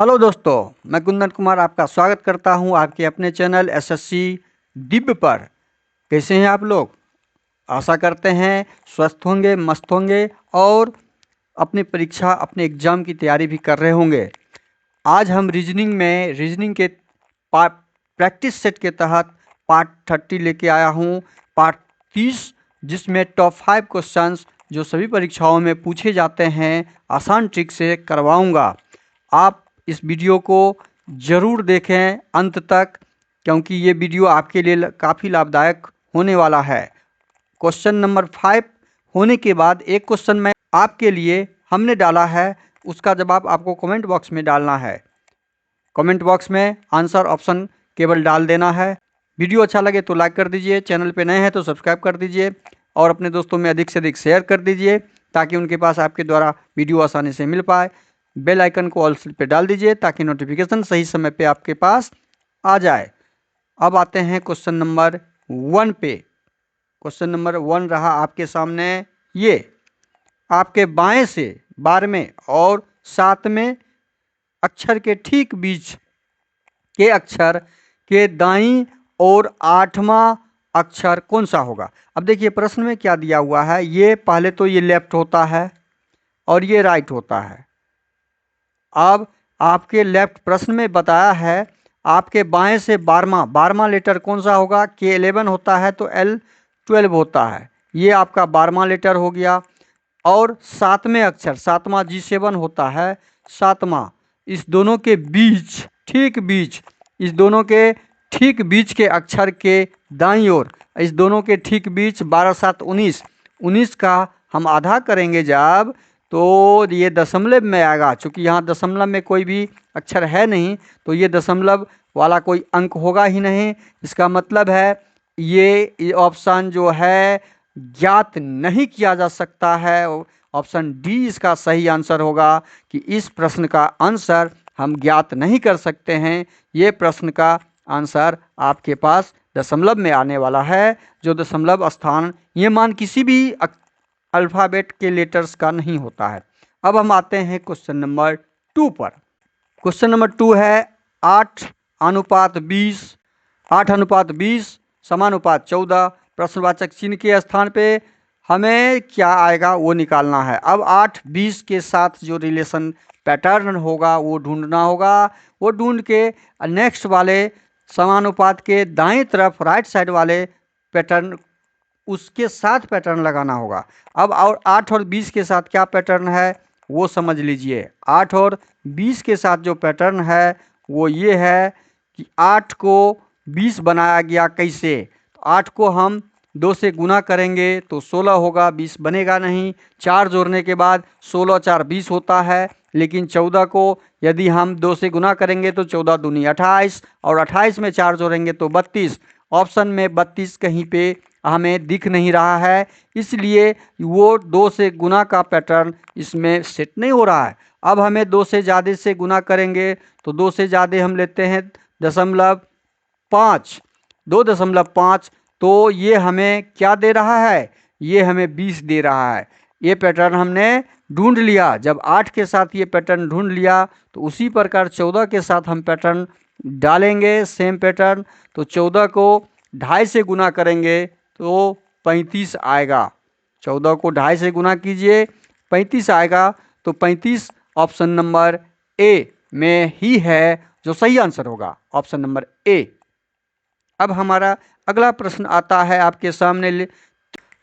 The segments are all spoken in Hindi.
हेलो दोस्तों, मैं कुंदन कुमार आपका स्वागत करता हूं आपके अपने चैनल एसएससी दिव्य पर। कैसे हैं आप लोग? आशा करते हैं स्वस्थ होंगे, मस्त होंगे और अपनी परीक्षा, अपने एग्ज़ाम की तैयारी भी कर रहे होंगे। आज हम रीजनिंग के प्रैक्टिस सेट के तहत पार्ट 30 लेके आया हूं, पार्ट 30, जिसमें टॉप 5 क्वेश्चंस जो सभी परीक्षाओं में पूछे जाते हैं आसान ट्रिक से करवाऊंगा। आप इस वीडियो को ज़रूर देखें अंत तक, क्योंकि ये वीडियो आपके लिए काफ़ी लाभदायक होने वाला है। क्वेश्चन नंबर 5 होने के बाद एक क्वेश्चन में आपके लिए हमने डाला है, उसका जवाब आपको कमेंट बॉक्स में डालना है। कमेंट बॉक्स में आंसर ऑप्शन केवल डाल देना है। वीडियो अच्छा लगे तो लाइक कर दीजिए, चैनल पे नए हैं तो सब्सक्राइब कर दीजिए और अपने दोस्तों में अधिक से अधिक शेयर कर दीजिए ताकि उनके पास आपके द्वारा वीडियो आसानी से मिल पाए। बेल आइकन को ऑल पे डाल दीजिए ताकि नोटिफिकेशन सही समय पे आपके पास आ जाए। अब आते हैं क्वेश्चन नंबर 1 पे। क्वेश्चन नंबर 1 रहा आपके सामने, ये आपके बाएं से 12वें और 7वें अक्षर के ठीक बीच के अक्षर के दाईं और 8वां अक्षर कौन सा होगा। अब देखिए प्रश्न में क्या दिया हुआ है, ये पहले तो ये लेफ्ट होता है और ये राइट होता है। अब आपके लेफ्ट प्रश्न में बताया है आपके बाएं से 12वां लेटर कौन सा होगा। K11 होता है तो L12 होता है, ये आपका 12वां लेटर हो गया। और 7वें अक्षर 7वां G7 होता है, 7वां, इस दोनों के बीच, ठीक बीच, इस दोनों के ठीक बीच के अक्षर के दाईं ओर, इस दोनों के ठीक बीच 12 7 19, 19 का हम आधा करेंगे जब, तो ये दशमलव में आएगा। चूँकि यहाँ दशमलव में कोई भी अक्षर है नहीं तो ये दशमलव वाला कोई अंक होगा ही नहीं। इसका मतलब है ये ऑप्शन जो है ज्ञात नहीं किया जा सकता है। ऑप्शन डी इसका सही आंसर होगा कि इस प्रश्न का आंसर हम ज्ञात नहीं कर सकते हैं। ये प्रश्न का आंसर आपके पास दशमलव में आने वाला है, जो दशमलव स्थान ये मान किसी भी अल्फ़ाबेट के लेटर्स का नहीं होता है। अब हम आते हैं क्वेश्चन नंबर 2 पर। क्वेश्चन नंबर 2 है 8:20, 8:20 समानुपात 14, प्रश्नवाचक चिन्ह के स्थान पे हमें क्या आएगा वो निकालना है। अब 8:20 के साथ जो रिलेशन पैटर्न होगा वो ढूंढना होगा। वो ढूंढ के नेक्स्ट वाले समानुपात के दाएं तरफ राइट साइड वाले पैटर्न, उसके साथ पैटर्न लगाना होगा। अब और 8 और 20 के साथ क्या पैटर्न है वो समझ लीजिए। 8 और 20 के साथ जो पैटर्न है वो ये है कि 8 को 20 बनाया गया कैसे। तो 8 को हम 2 से गुना करेंगे तो 16 होगा, 20 बनेगा नहीं। 4 जोड़ने के बाद 16 4 20 होता है, लेकिन 14 को यदि हम 2 से गुना करेंगे तो 14 दूनी 28 और 28 में 4 जोड़ेंगे तो 32। ऑप्शन में 32 कहीं पे हमें दिख नहीं रहा है, इसलिए वो 2 से गुना का पैटर्न इसमें सेट नहीं हो रहा है। अब हमें 2 से ज़्यादा से गुना करेंगे तो 2 से ज़्यादा हम लेते हैं 0.5, 2.5, तो ये हमें क्या दे रहा है, ये हमें 20 दे रहा है। ये पैटर्न हमने ढूंढ लिया। जब 8 के साथ ये पैटर्न ढूंढ लिया तो उसी प्रकार 14 के साथ हम पैटर्न डालेंगे, सेम पैटर्न। तो 14 को 2.5 से गुना करेंगे तो 35 आएगा। 14 को 2.5 से गुना कीजिए, 35 आएगा। तो 35 ऑप्शन नंबर ए में ही है जो सही आंसर होगा, ऑप्शन नंबर ए। अब हमारा अगला प्रश्न आता है आपके सामने।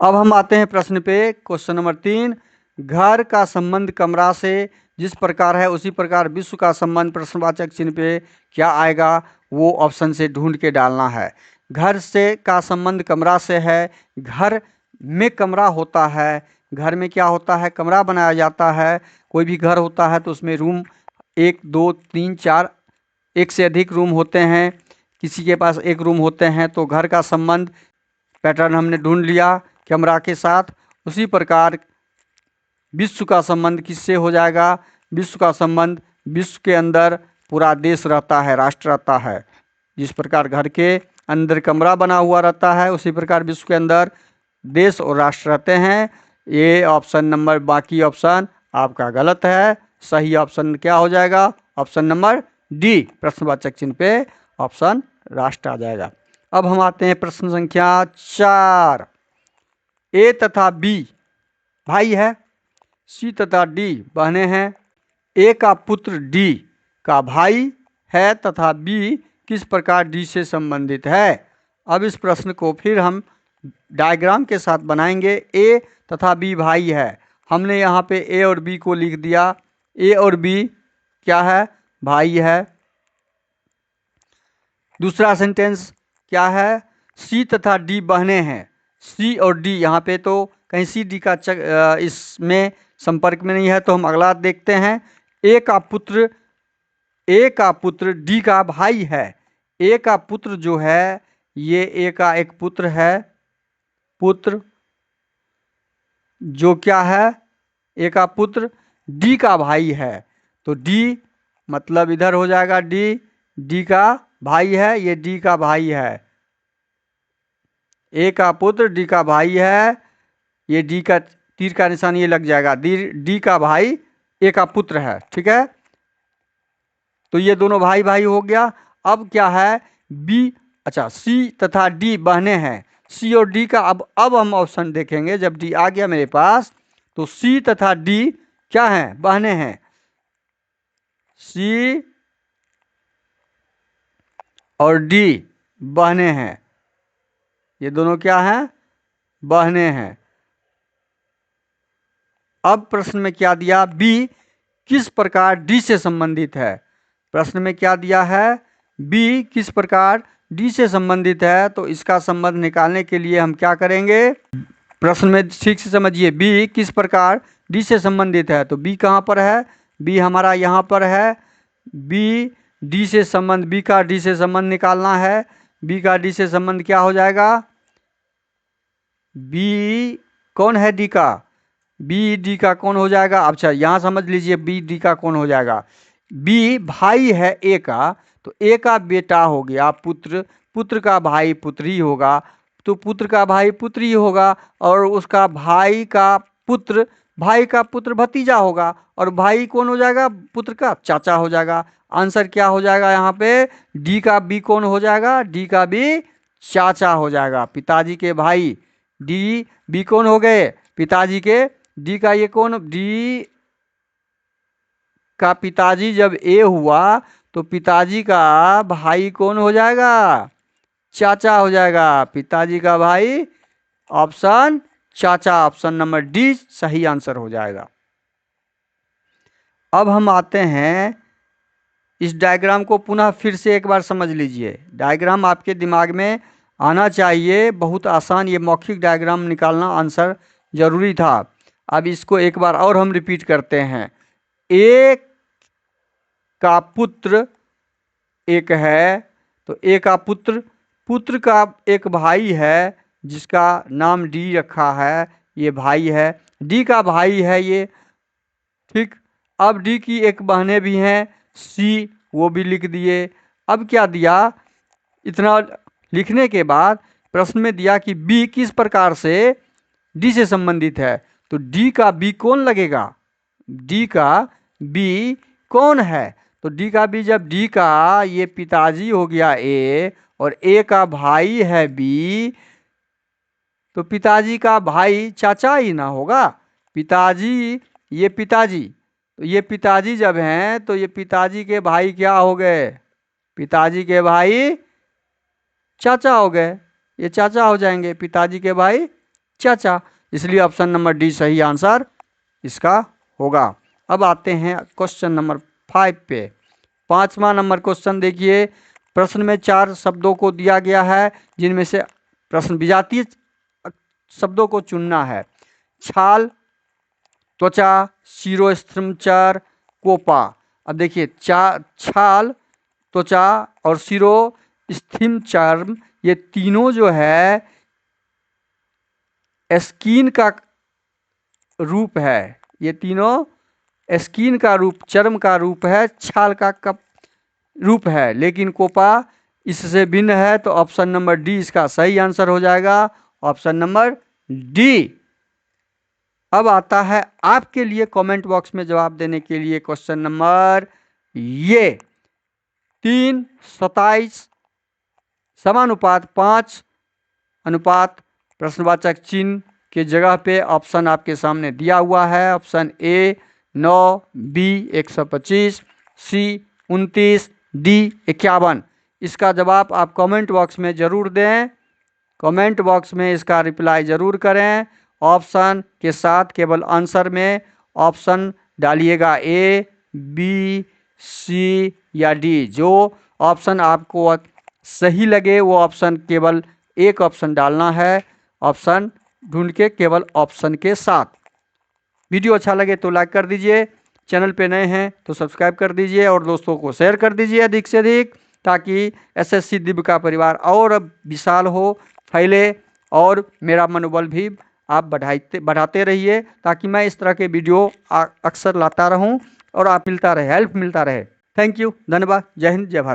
अब हम आते हैं प्रश्न पे, क्वेश्चन नंबर 3। घर का संबंध कमरा से जिस प्रकार है उसी प्रकार विश्व का संबंध प्रश्नवाचक चिन्ह पे क्या आएगा वो ऑप्शन से ढूंढ के डालना है। घर से का संबंध कमरा से है। घर में कमरा होता है, घर में क्या होता है, कमरा बनाया जाता है। कोई भी घर होता है तो उसमें रूम 1 2 3 4 एक से अधिक रूम होते हैं, किसी के पास एक रूम होते हैं। तो घर का संबंध पैटर्न हमने ढूंढ लिया कमरा के साथ। उसी प्रकार विश्व का संबंध किससे हो जाएगा, विश्व का संबंध विश्व के अंदर पूरा देश रहता है, राष्ट्र रहता है। जिस प्रकार घर के अंदर कमरा बना हुआ रहता है उसी प्रकार विश्व के अंदर देश और राष्ट्र रहते हैं। ये ऑप्शन नंबर, बाकी ऑप्शन आपका गलत है। सही ऑप्शन क्या हो जाएगा, ऑप्शन नंबर डी, प्रश्नवाचक चिन्ह पे ऑप्शन राष्ट्र आ जाएगा। अब हम आते हैं प्रश्न संख्या 4। ए तथा बी भाई है, सी तथा डी बहनें हैं, ए का पुत्र डी का भाई है तथा बी किस प्रकार डी से संबंधित है। अब इस प्रश्न को फिर हम डायग्राम के साथ बनाएंगे। ए तथा बी भाई है, हमने यहाँ पे ए और बी को लिख दिया। ए और बी क्या है, भाई है। दूसरा सेंटेंस क्या है, सी तथा डी बहनें हैं। सी और डी, यहाँ पे तो कहीं सी डी का इसमें संपर्क में नहीं है, तो हम अगला देखते हैं। ए का पुत्र डी का भाई है। ए का पुत्र जो है, ये ए का एक पुत्र है, पुत्र जो क्या है, ए का पुत्र डी का भाई है। तो डी मतलब इधर हो जाएगा डी, डी का भाई है, ये डी का भाई है। ए का पुत्र डी का भाई है, ये डी का तीर का निशान ये लग जाएगा, डी का भाई ए का पुत्र है। ठीक है, तो ये दोनों भाई भाई हो गया। अब क्या है, बी, अच्छा सी तथा डी बहने हैं। सी और डी का अब हम ऑप्शन देखेंगे। जब डी आ गया मेरे पास, तो सी तथा डी क्या हैं, बहने हैं। सी और डी बहने हैं, ये दोनों क्या हैं, बहने हैं। अब प्रश्न में क्या दिया, बी किस प्रकार डी से संबंधित है। प्रश्न में क्या दिया है, बी किस प्रकार डी से संबंधित है। तो इसका संबंध निकालने के लिए हम क्या करेंगे, प्रश्न में ठीक से समझिए। बी किस प्रकार डी से संबंधित है, तो बी कहाँ पर है, बी हमारा यहाँ पर है। बी डी से संबंध, बी का डी से संबंध निकालना है। बी का डी से संबंध क्या हो जाएगा, बी कौन है डी का, बी डी का कौन हो जाएगा। अच्छा यहाँ समझ लीजिए, बी डी का कौन हो जाएगा, बी भाई है ए का, तो ए का बेटा हो गया पुत्र, पुत्र का भाई पुत्री होगा, तो पुत्र का भाई पुत्री होगा, और उसका भाई का पुत्र भतीजा होगा, और भाई कौन हो जाएगा, पुत्र का चाचा हो जाएगा। आंसर क्या हो जाएगा यहाँ पे, डी का बी कौन हो जाएगा, डी का बी चाचा हो जाएगा, पिताजी के भाई। डी बी कौन हो गए, पिताजी के, डी का ये कौन, डी का पिताजी जब ए हुआ, तो पिताजी का भाई कौन हो जाएगा, चाचा हो जाएगा, पिताजी का भाई ऑप्शन चाचा, ऑप्शन नंबर डी सही आंसर हो जाएगा। अब हम आते हैं, इस डायग्राम को पुनः फिर से एक बार समझ लीजिए। डायग्राम आपके दिमाग में आना चाहिए, बहुत आसान, ये मौखिक डायग्राम निकालना आंसर जरूरी था। अब इसको एक बार और हम रिपीट करते हैं। ए का पुत्र एक है, तो ए का पुत्र का एक भाई है जिसका नाम डी रखा है, ये भाई है, डी का भाई है ये। ठीक, अब डी की एक बहनें भी हैं, सी, वो भी लिख दिए। अब क्या दिया, इतना लिखने के बाद प्रश्न में दिया कि बी किस प्रकार से डी से संबंधित है। तो डी का बी कौन लगेगा, डी का बी कौन है, तो डी का बी, जब डी का ये पिताजी हो गया ए, और ए का भाई है बी, तो पिताजी का भाई चाचा ही ना होगा। पिताजी, ये पिताजी, तो ये पिताजी जब हैं, तो ये पिताजी के भाई क्या हो गए, पिताजी के भाई चाचा हो गए, ये चाचा हो जाएंगे, पिताजी के भाई चाचा। इसलिए ऑप्शन नंबर डी सही आंसर इसका होगा। अब आते हैं क्वेश्चन नंबर 5 पे। 5वां नंबर क्वेश्चन देखिए। प्रश्न में 4 शब्दों को दिया गया है, जिनमें से प्रश्न विजातीय शब्दों को चुनना है। छाल, त्वचा, शिरोस्त्रमचर, कोपा। अब देखिए, छाल, त्वचा और शिरोस्त्रमचर्म, ये तीनों जो है स्किन का रूप है, ये तीनों स्किन का रूप, चर्म का रूप है, छाल का कप रूप है, लेकिन कोपा इससे भिन्न है। तो ऑप्शन नंबर डी इसका सही आंसर हो जाएगा, ऑप्शन नंबर डी। अब आता है आपके लिए कमेंट बॉक्स में जवाब देने के लिए क्वेश्चन नंबर ये 3, 27 समानुपात 5 अनुपात प्रश्नवाचक चिन्ह के जगह पे ऑप्शन आपके सामने दिया हुआ है। Option A 9, B 125, C 29, D 51। इसका जवाब आप कमेंट बॉक्स में ज़रूर दें। कमेंट बॉक्स में इसका रिप्लाई ज़रूर करें। ऑप्शन के साथ केवल आंसर में ऑप्शन डालिएगा, ए, बी, सी या डी। जो ऑप्शन आपको सही लगे वो ऑप्शन केवल एक ऑप्शन डालना है। ऑप्शन ढूंढ के केवल ऑप्शन के साथ। वीडियो अच्छा लगे तो लाइक कर दीजिए, चैनल पे नए हैं तो सब्सक्राइब कर दीजिए और दोस्तों को शेयर कर दीजिए अधिक से अधिक, ताकि एसएससी दिव्य का परिवार और विशाल हो, फैले और मेरा मनोबल भी आप बढ़ाते रहिए, ताकि मैं इस तरह के वीडियो अक्सर लाता रहूं और आप हेल्प मिलता रहे। थैंक यू, धन्यवाद। जय हिंद, जय भारत।